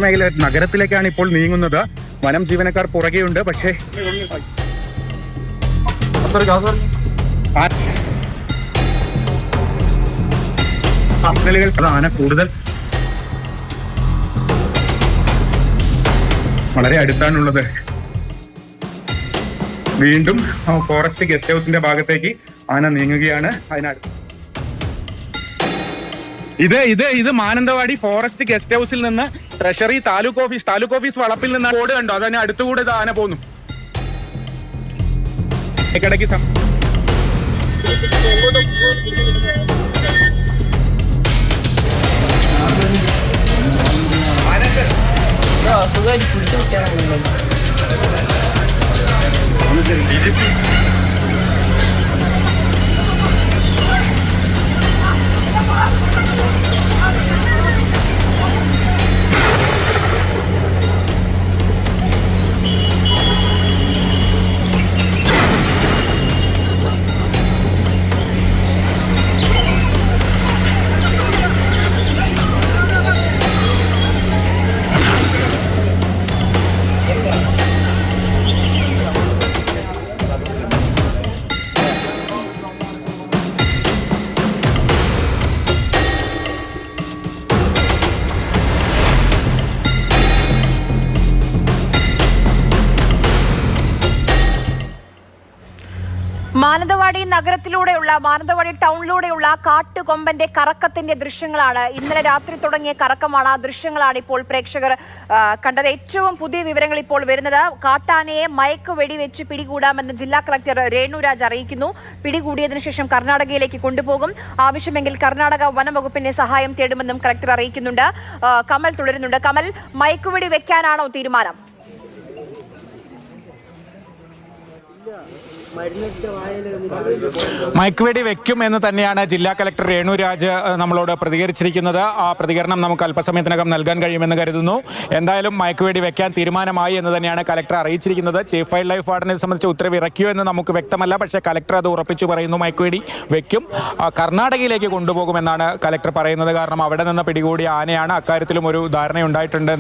മേഖല നഗരത്തിലേക്കാണ് ഇപ്പോൾ നീങ്ങുന്നത്. വനം ജീവനക്കാർ പുറകെയുണ്ട്. പക്ഷേ ആന കൂടുതൽ വളരെ അടുത്താണുള്ളത്. വീണ്ടും ഫോറസ്റ്റ് ഗസ്റ്റ് ഹൗസിന്റെ ഭാഗത്തേക്ക് ആന നീങ്ങുകയാണ്. ഇത് മാനന്തവാടി ഫോറസ്റ്റ് ഗസ്റ്റ് ഹൗസിൽ നിന്ന് ട്രഷറി താലൂക്ക് ഓഫീസ് വളപ്പിൽ നിന്ന് റോഡ് കണ്ടോ? അതിന് അടുത്തുകൂടെ ആന പോന്നു. ഇടയ്ക്കിടയ്ക്ക് മാനന്തവാടി മാനന്തവാടി ടൗണിലൂടെയുള്ള കാട്ടുകൊമ്പന്റെ കറക്കത്തിന്റെ ദൃശ്യങ്ങളാണ്. ഇന്നലെ രാത്രി തുടങ്ങിയ കറക്കമാണ്. ആ ദൃശ്യങ്ങളാണ് ഇപ്പോൾ പ്രേക്ഷകർ കണ്ടത്. ഏറ്റവും പുതിയ വിവരങ്ങൾ ഇപ്പോൾ വരുന്നത്, കാട്ടാനയെ മയക്ക് വെടിവെച്ച് പിടികൂടാമെന്ന് ജില്ലാ കളക്ടർ രേണുരാജ് അറിയിക്കുന്നു. പിടികൂടിയതിനു ശേഷം കർണാടകയിലേക്ക് കൊണ്ടുപോകും. ആവശ്യമെങ്കിൽ കർണാടക വനംവകുപ്പിന്റെ സഹായം തേടുമെന്നും കളക്ടർ അറിയിക്കുന്നുണ്ട്. കമൽ തുടരുന്നുണ്ട്. കമൽ, മയക്കുവെടി വെക്കാനാണോ തീരുമാനം? മയക്കുവെടി വെക്കും എന്ന് തന്നെയാണ് ജില്ലാ കലക്ടർ രേണുരാജ് നമ്മളോട് പ്രതികരിച്ചിരിക്കുന്നത്. ആ പ്രതികരണം നമുക്ക് അല്പസമയത്തിനകം നൽകാൻ കഴിയുമെന്ന് കരുതുന്നു. എന്തായാലും മയക്കുവെടി വെക്കാൻ തീരുമാനമായി എന്ന് തന്നെയാണ് കലക്ടർ അറിയിച്ചിരിക്കുന്നത്. ചീഫ് വൈൽഡ് ലൈഫ് വാർഡനെ സംബന്ധിച്ച് ഉത്തരവ് ഇറക്കിയോ എന്ന് നമുക്ക് വ്യക്തമല്ല. പക്ഷേ കലക്ടർ അത് ഉറപ്പിച്ചു പറയുന്നു, മയക്കുവെടി വെക്കും. കർണാടകയിലേക്ക് കൊണ്ടുപോകുമെന്നാണ് കലക്ടർ പറയുന്നത്. കാരണം അവിടെ നിന്ന് പിടികൂടിയ ആനയാണ്. അക്കാര്യത്തിലും ഒരു ധാരണയുണ്ടായിട്ടുണ്ട്.